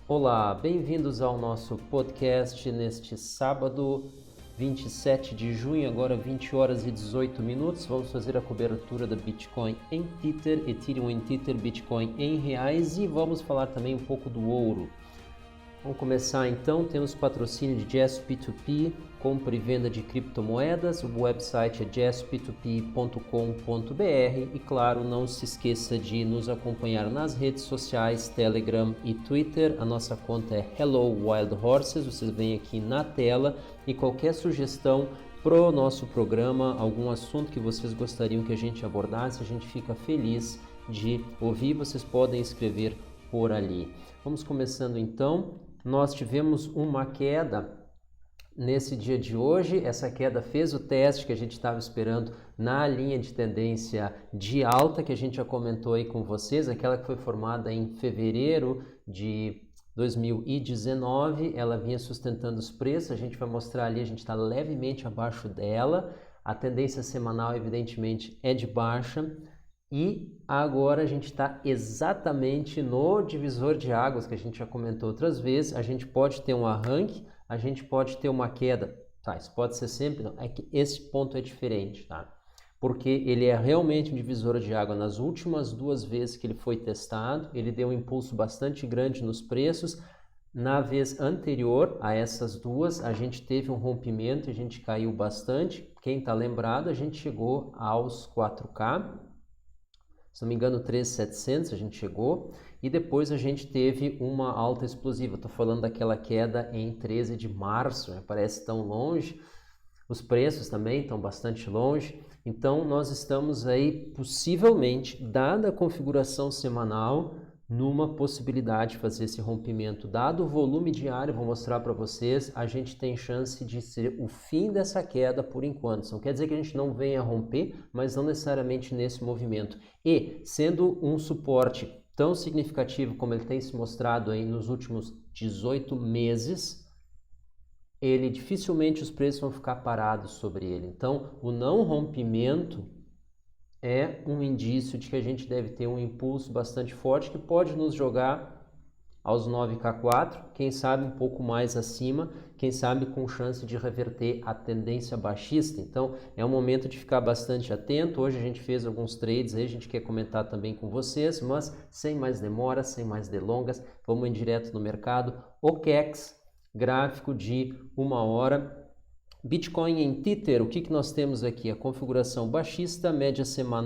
Olá, bem-vindos ao nosso podcast neste sábado, 27 de junho, agora 20 horas e 18 minutos. Vamos fazer a cobertura da Bitcoin em Tether, Ethereum em Tether, Bitcoin em reais e vamos falar também um pouco do ouro. Vamos começar então, temos patrocínio de JazzP2P, compra e venda de criptomoedas, o website é jazzp2p.com.br e claro, não se esqueça de nos acompanhar nas redes sociais, Telegram e Twitter, a nossa conta é Hello Wild Horses, vocês veem aqui na tela e qualquer sugestão pro nosso programa, algum assunto que vocês gostariam que a gente abordasse, a gente fica feliz de ouvir, vocês podem escrever por ali. Vamos começando então. Nós tivemos uma queda nesse dia de hoje, essa queda fez o teste que a gente estava esperando na linha de tendência de alta que a gente já comentou aí com vocês, aquela que foi formada em fevereiro de 2019, ela vinha sustentando os preços, a gente vai mostrar ali, a gente está levemente abaixo dela, a tendência semanal evidentemente é de baixa, e agora a gente está exatamente no divisor de águas que a gente já comentou outras vezes. A gente pode ter um arranque, a gente pode ter uma queda. Tá, isso pode ser sempre, não. É que esse ponto é diferente, tá? Porque ele é realmente um divisor de água. Nas últimas duas vezes que ele foi testado, ele deu um impulso bastante grande nos preços. Na vez anterior a essas duas, a gente teve um rompimento, a gente caiu bastante. Quem está lembrado, a gente chegou aos 4K. Se não me engano, 13.700 a gente chegou e depois a gente teve uma alta explosiva. Estou falando daquela queda em 13 de março, né? Parece tão longe. Os preços também estão bastante longe. Então, nós estamos aí, possivelmente, dada a configuração semanal, numa possibilidade de fazer esse rompimento. Dado o volume diário, vou mostrar para vocês, a gente tem chance de ser o fim dessa queda por enquanto. Não quer dizer que a gente não venha a romper, mas não necessariamente nesse movimento. E, sendo um suporte tão significativo como ele tem se mostrado aí nos últimos 18 meses, ele dificilmente os preços vão ficar parados sobre ele. Então, o não rompimento é um indício de que a gente deve ter um impulso bastante forte que pode nos jogar aos 9K4, quem sabe um pouco mais acima, quem sabe com chance de reverter a tendência baixista. Então é um momento de ficar bastante atento. Hoje a gente fez alguns trades aí, a gente quer comentar também com vocês, mas sem mais demora, sem mais delongas, vamos em direto no mercado. OKEx, gráfico de 1 hora. Bitcoin em Tether, o que nós temos aqui? A configuração baixista, média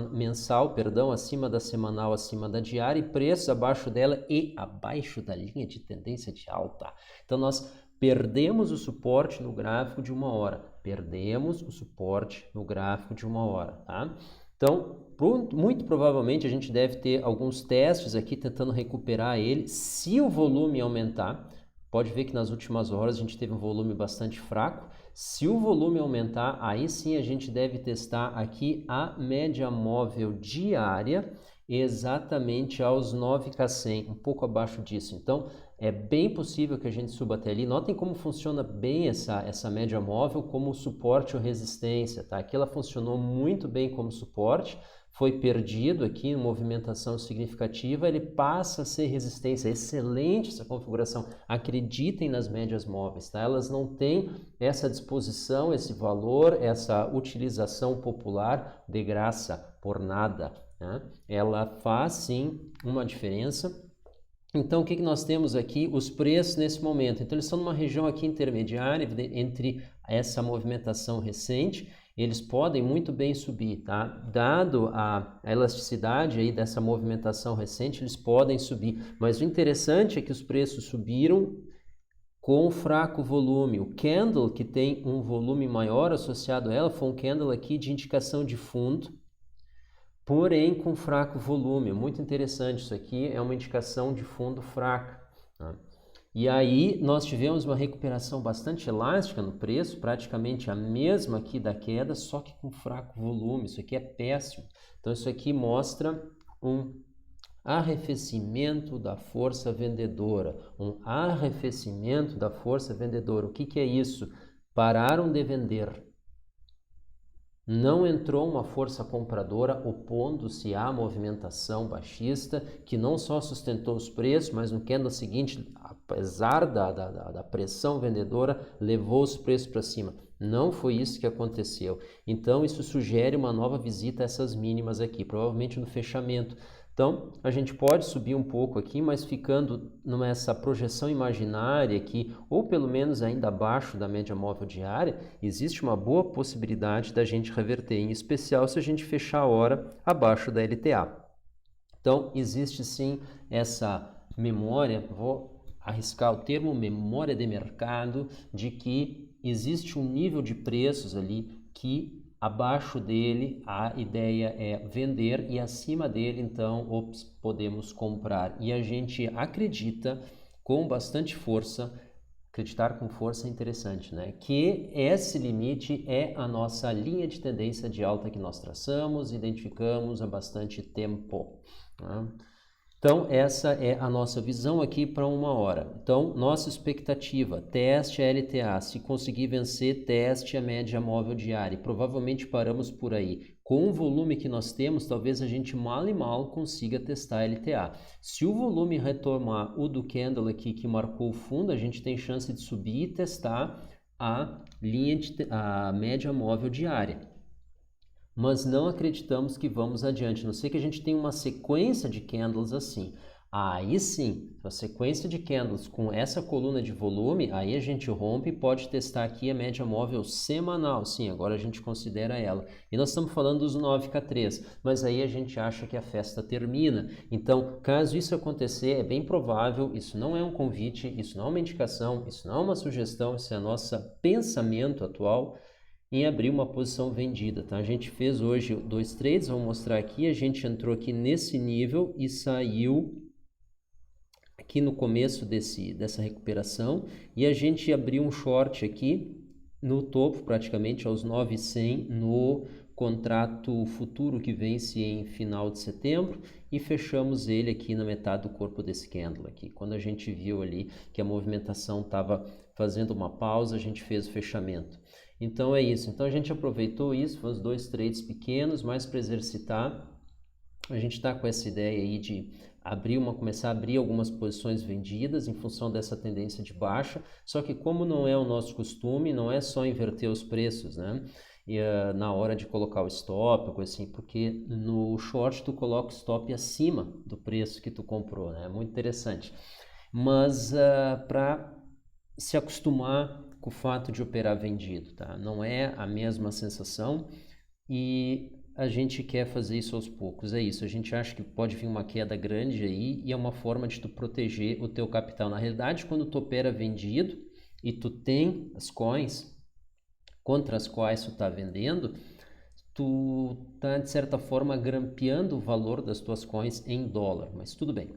mensal, acima da semanal, acima da diária, e preços abaixo dela e abaixo da linha de tendência de alta. Então nós perdemos o suporte no gráfico de 1 hora. Perdemos o suporte no gráfico de 1 hora, tá? Então, muito provavelmente a gente deve ter alguns testes aqui tentando recuperar ele. Se o volume aumentar, pode ver que nas últimas horas a gente teve um volume bastante fraco. Se o volume aumentar, aí sim a gente deve testar aqui a média móvel diária exatamente aos 9K100, um pouco abaixo disso. Então, é bem possível que a gente suba até ali. Notem como funciona bem essa média móvel como suporte ou resistência, tá? Aqui ela funcionou muito bem como suporte, foi perdido aqui em movimentação significativa, ele passa a ser resistência. Excelente essa configuração. Acreditem nas médias móveis, tá? Elas não têm essa disposição, esse valor, essa utilização popular de graça, por nada, né? Ela faz sim uma diferença. Então, o que nós temos aqui? Os preços nesse momento. Então, eles estão numa região aqui intermediária entre essa movimentação recente. Eles podem muito bem subir, tá? Dado a elasticidade aí dessa movimentação recente, eles podem subir. Mas o interessante é que os preços subiram com fraco volume. O candle, que tem um volume maior associado a ela, foi um candle aqui de indicação de fundo, porém com fraco volume. Muito interessante, isso aqui é uma indicação de fundo fraca, tá? E aí nós tivemos uma recuperação bastante elástica no preço, praticamente a mesma aqui da queda, só que com fraco volume. Isso aqui é péssimo. Então isso aqui mostra um arrefecimento da força vendedora. Um arrefecimento da força vendedora. O que é isso? Pararam de vender. Não entrou uma força compradora opondo-se à movimentação baixista, que não só sustentou os preços, mas no candle seguinte apesar da pressão vendedora, levou os preços para cima. Não foi isso que aconteceu. Então, isso sugere uma nova visita a essas mínimas aqui, provavelmente no fechamento. Então, a gente pode subir um pouco aqui, mas ficando nessa projeção imaginária aqui, ou pelo menos ainda abaixo da média móvel diária, existe uma boa possibilidade da gente reverter, em especial se a gente fechar a hora abaixo da LTA. Então, existe sim essa memória, vou arriscar o termo memória de mercado, de que existe um nível de preços ali que abaixo dele a ideia é vender e acima dele então podemos comprar. E a gente acredita com bastante força, acreditar com força é interessante, né? Que esse limite é a nossa linha de tendência de alta que nós traçamos, identificamos há bastante tempo, né? Então, essa é a nossa visão aqui para uma hora. Então, nossa expectativa, teste a LTA. Se conseguir vencer, teste a média móvel diária. Provavelmente paramos por aí. Com o volume que nós temos, talvez a gente mal e mal consiga testar a LTA. Se o volume retomar o do candle aqui que marcou o fundo, a gente tem chance de subir e testar a média móvel diária. Mas não acreditamos que vamos adiante, a não ser que a gente tenha uma sequência de candles assim. Aí sim, a sequência de candles com essa coluna de volume, aí a gente rompe e pode testar aqui a média móvel semanal. Sim, agora a gente considera ela. E nós estamos falando dos 9K3, mas aí a gente acha que a festa termina. Então, caso isso acontecer, é bem provável, isso não é um convite, isso não é uma indicação, isso não é uma sugestão, isso é nosso pensamento atual em abrir uma posição vendida, tá? A gente fez hoje 2 trades, vou mostrar aqui, a gente entrou aqui nesse nível e saiu aqui no começo dessa recuperação e a gente abriu um short aqui no topo, praticamente aos 9,100 no contrato futuro que vence em final de setembro e fechamos ele aqui na metade do corpo desse candle aqui. Quando a gente viu ali que a movimentação estava fazendo uma pausa, a gente fez o fechamento. Então é isso, então a gente aproveitou isso, fez 2 trades pequenos, mais para exercitar. A gente está com essa ideia aí de começar a abrir algumas posições vendidas em função dessa tendência de baixa, só que como não é o nosso costume, não é só inverter os preços, né? E, na hora de colocar o stop, coisa assim, porque no short tu coloca o stop acima do preço que tu comprou, né? É muito interessante. Mas para se acostumar com o fato de operar vendido, tá? Não é a mesma sensação e a gente quer fazer isso aos poucos, é isso. A gente acha que pode vir uma queda grande aí e é uma forma de tu proteger o teu capital. Na realidade, quando tu opera vendido e tu tem as coins contra as quais tu está vendendo, tu tá de certa forma grampeando o valor das tuas coins em dólar, mas tudo bem.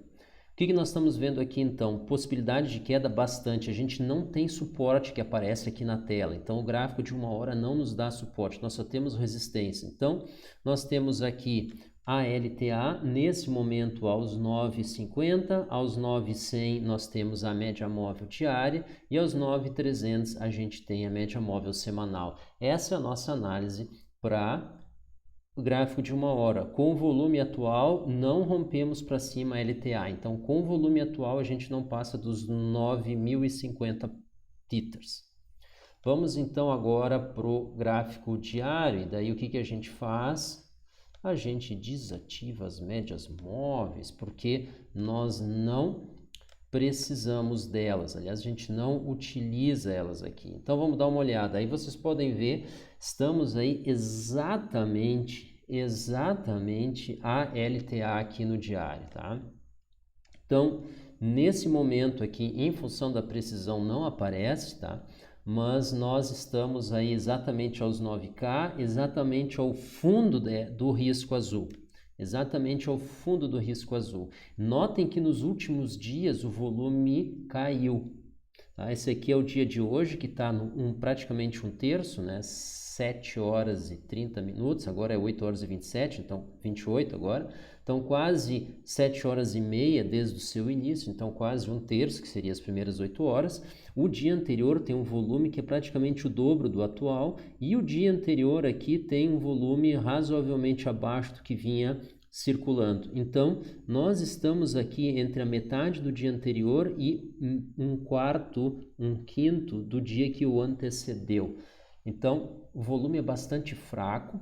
O que nós estamos vendo aqui então? Possibilidade de queda bastante, a gente não tem suporte que aparece aqui na tela, então o gráfico de uma hora não nos dá suporte, nós só temos resistência. Então nós temos aqui a LTA, nesse momento aos 9,50, aos 9,100 nós temos a média móvel diária e aos 9,300 a gente tem a média móvel semanal. Essa é a nossa análise para o gráfico de uma hora. Com o volume atual, não rompemos para cima a LTA. Então, com o volume atual, a gente não passa dos 9.050 tethers. Vamos então agora para o gráfico diário. E daí o que a gente faz? A gente desativa as médias móveis, porque nós não precisamos delas. Aliás, a gente não utiliza elas aqui. Então, vamos dar uma olhada. Aí vocês podem ver, estamos aí exatamente a LTA aqui no diário, tá? Então, nesse momento aqui, em função da precisão, não aparece, tá? Mas nós estamos aí exatamente aos 9K, exatamente ao fundo do risco azul. Exatamente ao fundo do risco azul. Notem que nos últimos dias o volume caiu. Tá? Esse aqui é o dia de hoje, que está praticamente um terço, né? 7 horas e 30 minutos, agora é 8 horas e 27, então 28 agora. Então quase 7 horas e meia desde o seu início, então quase um terço, que seria as primeiras 8 horas. O dia anterior tem um volume que é praticamente o dobro do atual e o dia anterior aqui tem um volume razoavelmente abaixo do que vinha circulando. Então, nós estamos aqui entre a metade do dia anterior e um quarto, um quinto do dia que o antecedeu. Então, o volume é bastante fraco.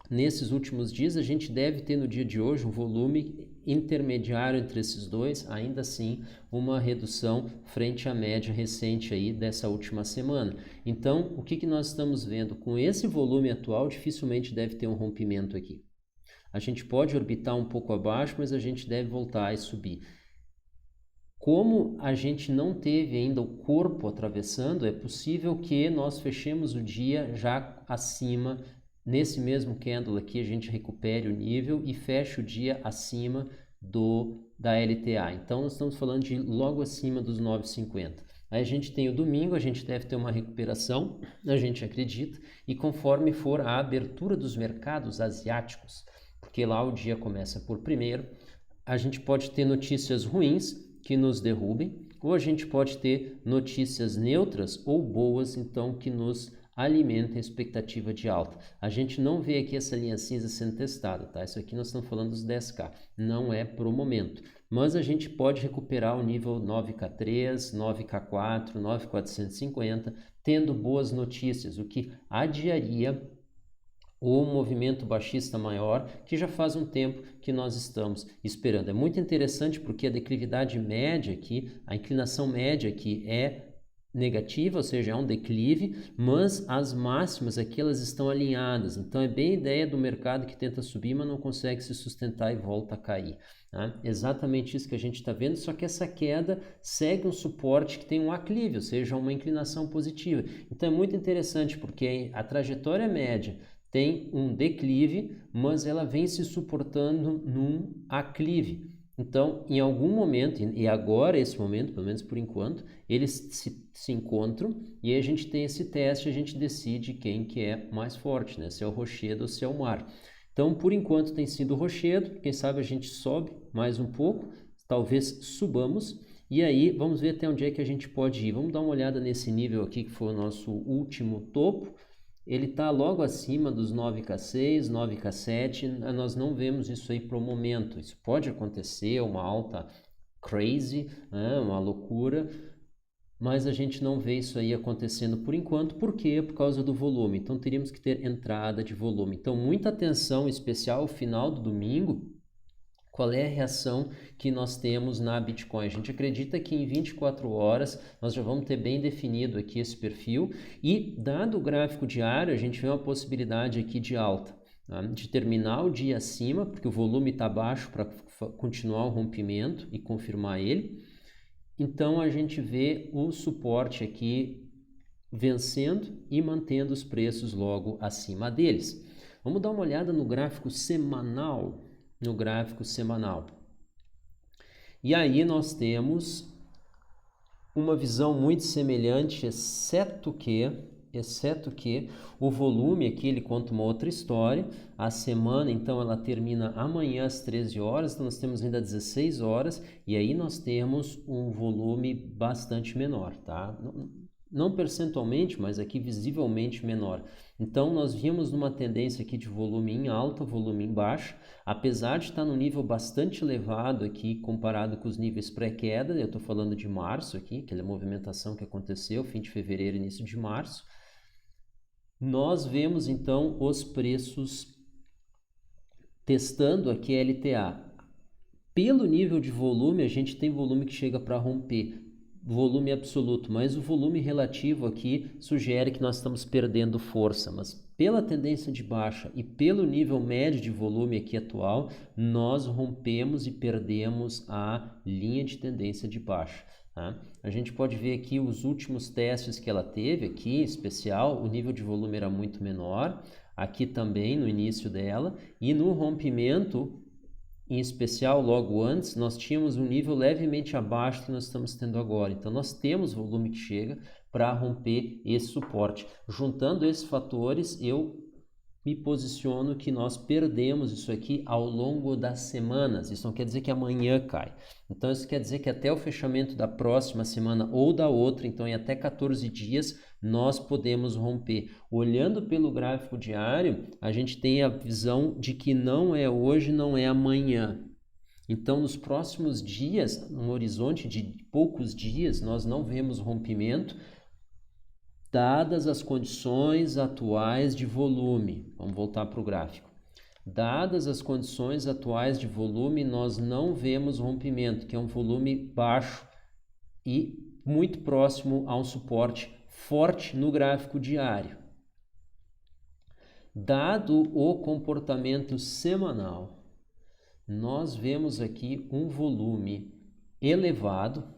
Nesses últimos dias, a gente deve ter no dia de hoje um volume intermediário entre esses dois, ainda assim uma redução frente à média recente aí dessa última semana. Então, o que nós estamos vendo? Com esse volume atual, dificilmente deve ter um rompimento aqui. A gente pode orbitar um pouco abaixo, mas a gente deve voltar e subir. Como a gente não teve ainda o corpo atravessando, é possível que nós fechemos o dia já acima. Nesse mesmo candle aqui, a gente recupere o nível e feche o dia acima da LTA. Então, nós estamos falando de logo acima dos 9,50. Aí a gente tem o domingo, a gente deve ter uma recuperação, a gente acredita, e conforme for a abertura dos mercados asiáticos, porque lá o dia começa por primeiro, a gente pode ter notícias ruins que nos derrubem, ou a gente pode ter notícias neutras ou boas, então, que nos alimenta a expectativa de alta. A gente não vê aqui essa linha cinza sendo testada, tá? Isso aqui nós estamos falando dos 10K, não é para o momento. Mas a gente pode recuperar o nível 9K3, 9K4, 9,450, tendo boas notícias, o que adiaria o movimento baixista maior, que já faz um tempo que nós estamos esperando. É muito interessante porque a declividade média aqui, a inclinação média aqui é negativa, ou seja, é um declive, mas as máximas aqui elas estão alinhadas. Então é bem a ideia do mercado que tenta subir, mas não consegue se sustentar e volta a cair. Tá? Exatamente isso que a gente está vendo, só que essa queda segue um suporte que tem um aclive, ou seja, uma inclinação positiva. Então é muito interessante porque a trajetória média tem um declive, mas ela vem se suportando num aclive. Então, em algum momento, e agora esse momento, pelo menos por enquanto, eles se encontram e aí a gente tem esse teste, a gente decide quem que é mais forte, né? Se é o rochedo ou se é o mar. Então, por enquanto tem sido o rochedo, quem sabe a gente sobe mais um pouco, talvez subamos, e aí vamos ver até onde é que a gente pode ir. Vamos dar uma olhada nesse nível aqui que foi o nosso último topo. Ele está logo acima dos 9K6, 9K7, nós não vemos isso aí para o momento. Isso pode acontecer, uma alta crazy, né, uma loucura, mas a gente não vê isso aí acontecendo por enquanto. Por quê? Por causa do volume. Então teríamos que ter entrada de volume. Então muita atenção, em especial ao final do domingo. Qual é a reação que nós temos na Bitcoin? A gente acredita que em 24 horas nós já vamos ter bem definido aqui esse perfil e, dado o gráfico diário, a gente vê uma possibilidade aqui de alta, tá? De terminar o dia acima, porque o volume está baixo para continuar o rompimento e confirmar ele. Então, a gente vê o suporte aqui vencendo e mantendo os preços logo acima deles. Vamos dar uma olhada no gráfico semanal. E aí nós temos uma visão muito semelhante, exceto que o volume aqui ele conta uma outra história. A semana então ela termina amanhã às 13 horas, então nós temos ainda 16 horas e aí nós temos um volume bastante menor, tá? Não percentualmente, mas aqui visivelmente menor. Então, nós vimos numa tendência aqui de volume em alta, volume em baixa, apesar de estar num nível bastante elevado aqui, comparado com os níveis pré-queda, eu estou falando de março aqui, aquela movimentação que aconteceu, fim de fevereiro, início de março, nós vemos então os preços testando aqui a LTA. Pelo nível de volume, a gente tem volume que chega para romper, volume absoluto, mas o volume relativo aqui sugere que nós estamos perdendo força, mas pela tendência de baixa e pelo nível médio de volume aqui atual, nós rompemos e perdemos a linha de tendência de baixa. Tá? A gente pode ver aqui os últimos testes que ela teve aqui, em especial, o nível de volume era muito menor, aqui também no início dela, e no rompimento, em especial, logo antes, nós tínhamos um nível levemente abaixo do que nós estamos tendo agora. Então, nós temos volume que chega para romper esse suporte. Juntando esses fatores, eu me posiciono que nós perdemos isso aqui ao longo das semanas. Isso não quer dizer que amanhã cai. Então, isso quer dizer que até o fechamento da próxima semana ou da outra, então em até 14 dias, nós podemos romper. Olhando pelo gráfico diário, a gente tem a visão de que não é hoje, não é amanhã. Então, nos próximos dias, num horizonte de poucos dias, nós não vemos rompimento, dadas as condições atuais de volume. Vamos voltar para o gráfico. Dadas as condições atuais de volume, nós não vemos rompimento, que é um volume baixo e muito próximo a um suporte forte no gráfico diário. Dado o comportamento semanal, nós vemos aqui um volume elevado,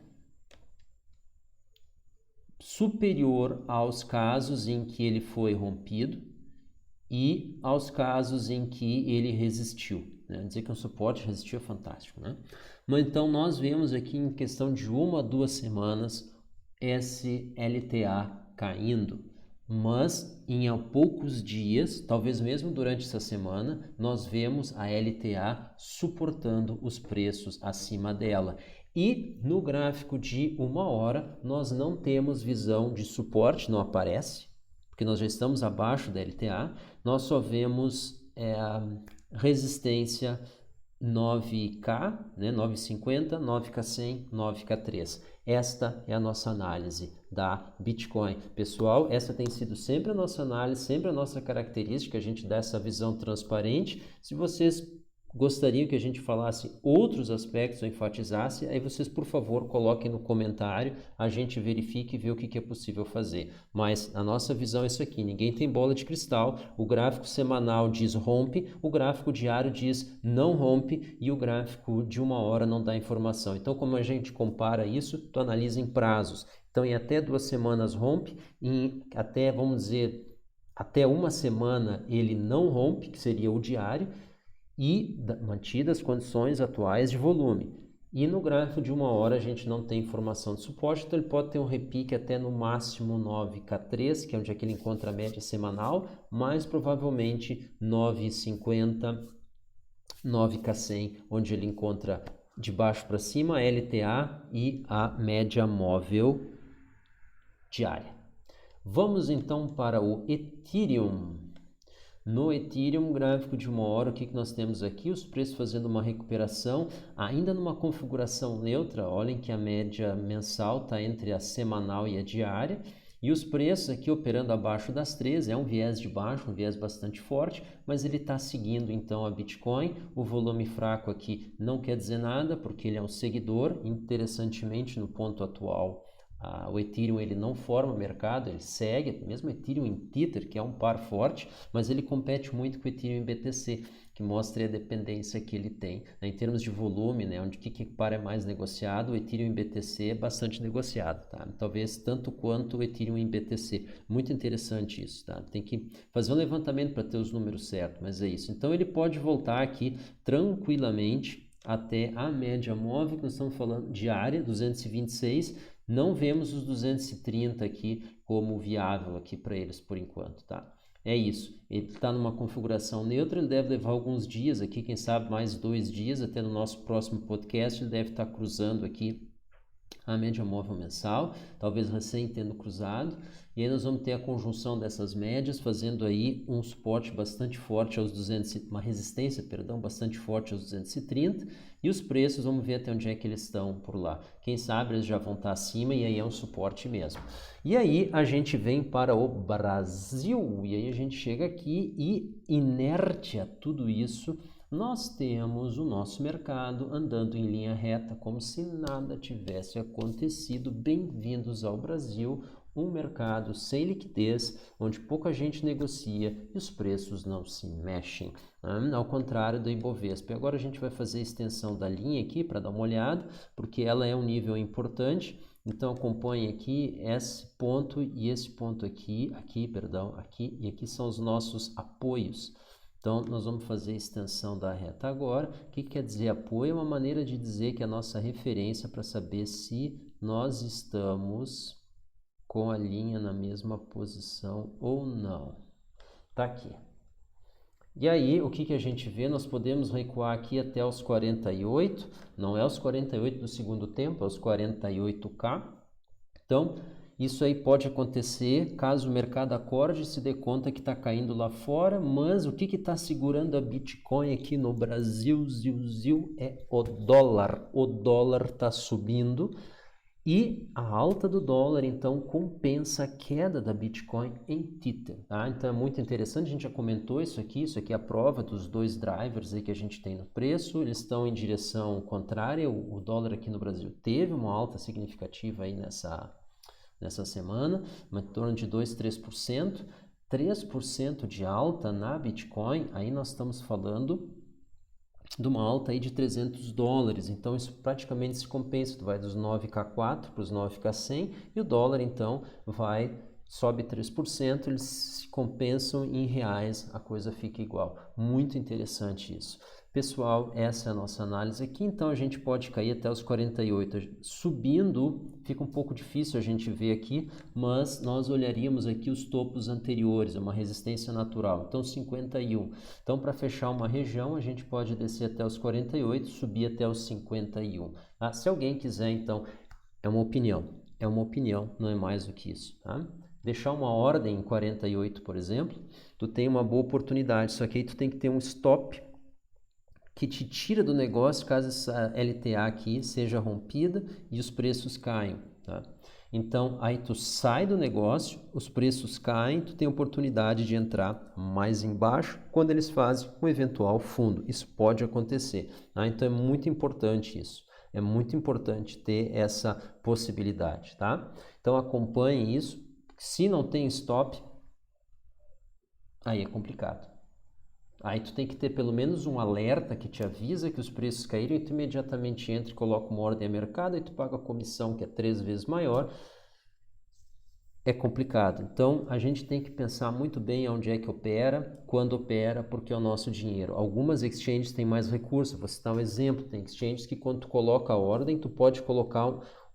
superior aos casos em que ele foi rompido e aos casos em que ele resistiu. Né? Dizer que um suporte resistiu é fantástico. Né? Mas então nós vemos aqui em questão de 1 a 2 semanas esse LTA caindo, mas em poucos dias, talvez mesmo durante essa semana, nós vemos a LTA suportando os preços acima dela. E no gráfico de 1 hora, nós não temos visão de suporte, não aparece, porque nós já estamos abaixo da LTA, nós só vemos resistência 9K, né, 950, 9K100, 9K3. Esta é a nossa análise da Bitcoin. Pessoal, essa tem sido sempre a nossa análise, sempre a nossa característica, a gente dá essa visão transparente. Se vocês gostariam que a gente falasse outros aspectos ou enfatizasse, aí vocês, por favor, coloquem no comentário, a gente verifique e vê o que é possível fazer. Mas a nossa visão é isso aqui, ninguém tem bola de cristal, o gráfico semanal diz rompe, o gráfico diário diz não rompe e o gráfico de 1 hora não dá informação. Então, como a gente compara isso, tu analisa em prazos. Então, em até 2 semanas rompe, em até, vamos dizer, até 1 semana ele não rompe, que seria o diário, e mantidas as condições atuais de volume. E no gráfico de 1 hora a gente não tem informação de suporte, então ele pode ter um repique até no máximo 9K3, que é onde é que ele encontra a média semanal, mas provavelmente 9,50, 9K100, onde ele encontra de baixo para cima a LTA e a média móvel diária. Vamos então para o Ethereum. No Ethereum, gráfico de 1 hora, o que nós temos aqui? Os preços fazendo uma recuperação, ainda numa configuração neutra. Olhem que a média mensal está entre a semanal e a diária. E os preços aqui operando abaixo das 13, é um viés de baixo, um viés bastante forte, mas ele está seguindo então a Bitcoin. O volume fraco aqui não quer dizer nada, porque ele é um seguidor. Interessantemente, no ponto atual, o Ethereum ele não forma mercado, ele segue, mesmo Ethereum em Tether, que é um par forte, mas ele compete muito com o Ethereum em BTC, que mostra a dependência que ele tem. Né? Em termos de volume, né, onde que par é mais negociado, o Ethereum em BTC é bastante negociado, tá? Talvez tanto quanto o Ethereum em BTC. Muito interessante isso, tá? Tem que fazer um levantamento para ter os números certos, mas é isso. Então ele pode voltar aqui tranquilamente até a média móvel, que nós estamos falando diária, 226. Não vemos os 230 aqui como viável aqui para eles por enquanto, tá? É isso, ele está numa configuração neutra, ele deve levar alguns dias aqui, quem sabe mais 2 dias, até no nosso próximo podcast ele deve estar cruzando aqui a média móvel mensal, talvez recém tendo cruzado, e aí nós vamos ter a conjunção dessas médias, fazendo aí um suporte bastante forte aos 200, uma resistência, perdão, bastante forte aos 230, e os preços, vamos ver até onde é que eles estão por lá. Quem sabe eles já vão estar acima e aí é um suporte mesmo. E aí a gente vem para o Brasil, e aí a gente chega aqui e inerte a tudo isso, nós temos o nosso mercado andando em linha reta como se nada tivesse acontecido. Bem-vindos ao Brasil, um mercado sem liquidez, onde pouca gente negocia e os preços não se mexem, né? Ao contrário do Ibovespa. E agora a gente vai fazer a extensão da linha aqui para dar uma olhada, porque ela é um nível importante. Então acompanhe aqui esse ponto e esse ponto aqui, aqui e aqui são os nossos apoios. Então, nós vamos fazer a extensão da reta agora. O que quer dizer apoio? É uma maneira de dizer que é a nossa referência para saber se nós estamos com a linha na mesma posição ou não. Tá aqui. E aí, o que a gente vê? Nós podemos recuar aqui até os 48, não é os 48 do segundo tempo, é os 48K. Então, isso aí pode acontecer caso o mercado acorde e se dê conta que está caindo lá fora, mas o que está segurando a Bitcoin aqui no Brasil, é o dólar. O dólar está subindo e a alta do dólar, então, compensa a queda da Bitcoin em Tether. Tá? Então, é muito interessante, a gente já comentou isso aqui é a prova dos dois drivers aí que a gente tem no preço, eles estão em direção contrária, o dólar aqui no Brasil teve uma alta significativa aí nessa semana, em torno de 2, 3%, 3% de alta na Bitcoin, aí nós estamos falando de uma alta aí de $300, então isso praticamente se compensa, tu vai dos 9K4 para os 9K100 e o dólar então sobe 3%, eles se compensam em reais, a coisa fica igual. Muito interessante isso. Pessoal, essa é a nossa análise aqui, então a gente pode cair até os 48. Subindo, fica um pouco difícil a gente ver aqui, mas nós olharíamos aqui os topos anteriores, é uma resistência natural, então 51. Então, para fechar uma região, a gente pode descer até os 48, subir até os 51. Ah, se alguém quiser, então, é uma opinião, não é mais do que isso, tá? Deixar uma ordem em 48, por exemplo, tu tem uma boa oportunidade, só que aí tu tem que ter um stop que te tira do negócio caso essa LTA aqui seja rompida e os preços caiam, tá? Então, aí tu sai do negócio, os preços caem, tu tem oportunidade de entrar mais embaixo quando eles fazem um eventual fundo. Isso pode acontecer, tá? Então, é muito importante isso. É muito importante ter essa possibilidade, tá? Então, acompanhe isso. Se não tem stop, aí é complicado. Aí tu tem que ter pelo menos um alerta que te avisa que os preços caíram e tu imediatamente entra e coloca uma ordem a mercado e tu paga a comissão que é 3 vezes maior. É complicado. Então a gente tem que pensar muito bem onde é que opera, quando opera, porque é o nosso dinheiro. Algumas exchanges têm mais recursos. Vou citar um exemplo. Tem exchanges que quando tu coloca a ordem, tu pode colocar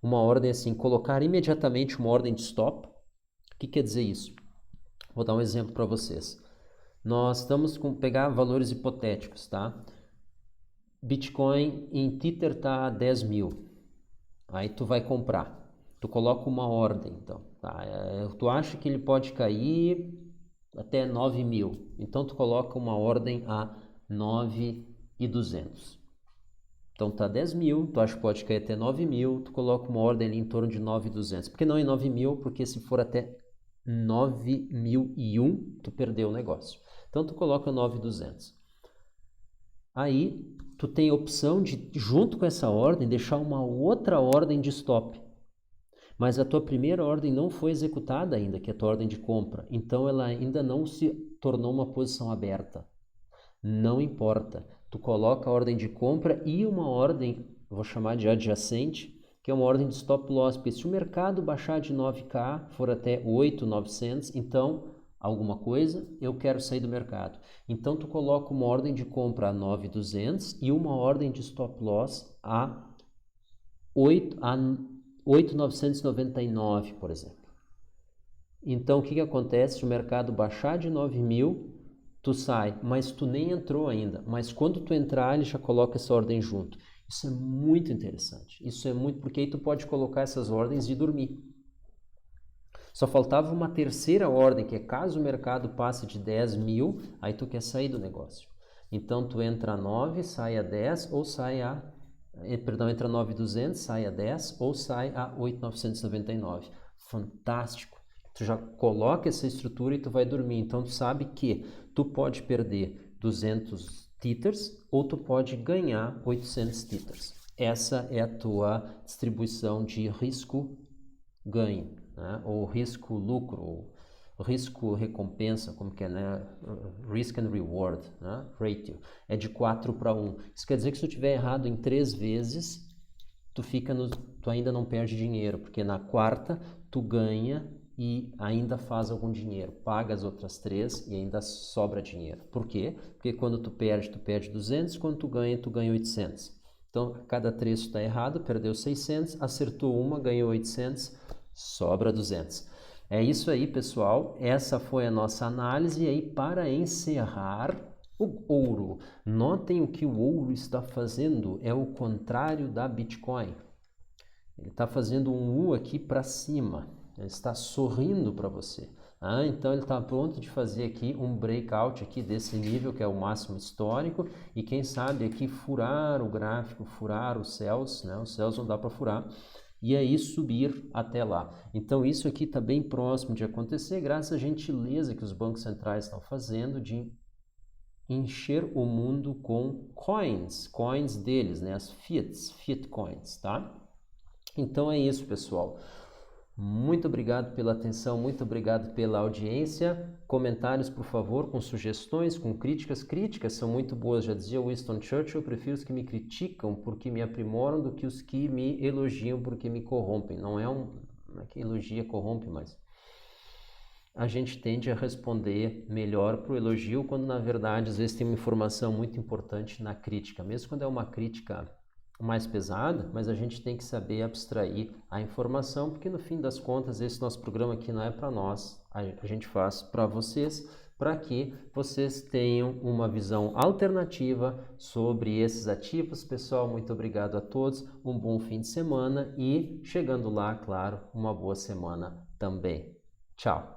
uma ordem assim, colocar imediatamente uma ordem de stop. O que quer dizer isso? Vou dar um exemplo para vocês. Nós estamos com pegar valores hipotéticos, tá? Bitcoin em Tether tá 10 mil. Aí tu vai comprar. Tu coloca uma ordem, então. Tá? Tu acha que ele pode cair até 9 mil. Então tu coloca uma ordem a 9.200. Então tá 10 mil, tu acha que pode cair até 9 mil, tu coloca uma ordem ali em torno de 9.200. Por que não em 9 mil? Porque se for até 9.001, tu perdeu o negócio. Então tu coloca 9.200. Aí tu tem a opção de, junto com essa ordem, deixar uma outra ordem de stop. Mas a tua primeira ordem não foi executada ainda, que é a tua ordem de compra. Então ela ainda não se tornou uma posição aberta. Não importa. Tu coloca a ordem de compra e uma ordem, eu vou chamar de adjacente, que é uma ordem de stop loss. Porque se o mercado baixar de 9K, for até 8.900, então alguma coisa, eu quero sair do mercado. Então tu coloca uma ordem de compra a 9.200 e uma ordem de stop loss a 8.999, por exemplo. Então o que acontece? Se o mercado baixar de 9 mil, tu sai, mas tu nem entrou ainda. Mas quando tu entrar, ele já coloca essa ordem junto. Isso é muito interessante. Isso é muito, porque aí tu pode colocar essas ordens e dormir. Só faltava uma terceira ordem, que é caso o mercado passe de 10 mil, aí tu quer sair do negócio. Então tu entra a 9, sai a 10 ou sai a... Perdão, entra a 9.200, sai a 10 ou sai a 8.999. Fantástico. Tu já coloca essa estrutura e tu vai dormir. Então tu sabe que tu pode perder 200 tethers ou tu pode ganhar 800 tethers. Essa é a tua distribuição de risco-ganho, né? Ou risco-lucro, ou risco-recompensa, como que é, né? Risk and reward, né? Ratio, é de 4:1. Isso quer dizer que se tu tiver errado em 3 vezes, tu ainda não perde dinheiro, porque na quarta tu ganha e ainda faz algum dinheiro, paga as outras 3 e ainda sobra dinheiro. Por quê? Porque quando tu perde 200, quando tu ganha 800. Então, cada 3 tu está errado, perdeu 600, acertou uma, ganhou 800, sobra 200. É isso aí, pessoal. Essa foi a nossa análise. E aí, para encerrar, O ouro. Notem o que o ouro está fazendo, é o contrário da Bitcoin. Ele está fazendo um U aqui para cima, ele está sorrindo para você. Então ele está pronto de fazer aqui um breakout aqui desse nível que é o máximo histórico e quem sabe aqui furar o gráfico, furar os céus, né? Os céus não dá para furar e aí subir até lá. Então isso aqui está bem próximo de acontecer graças à gentileza que os bancos centrais estão fazendo de encher o mundo com coins deles, né? As fiat coins, tá? Então é isso, pessoal. Muito obrigado pela atenção, muito obrigado pela audiência. Comentários, por favor, com sugestões, com críticas. Críticas são muito boas, já dizia Winston Churchill, eu prefiro os que me criticam porque me aprimoram do que os que me elogiam porque me corrompem. Não é que elogia corrompe, mas a gente tende a responder melhor para o elogio quando, na verdade, às vezes tem uma informação muito importante na crítica. Mesmo quando é uma crítica mais pesada, mas a gente tem que saber abstrair a informação, porque no fim das contas esse nosso programa aqui não é para nós, a gente faz para vocês, para que vocês tenham uma visão alternativa sobre esses ativos. Pessoal, muito obrigado a todos, um bom fim de semana e chegando lá, claro, uma boa semana também. Tchau!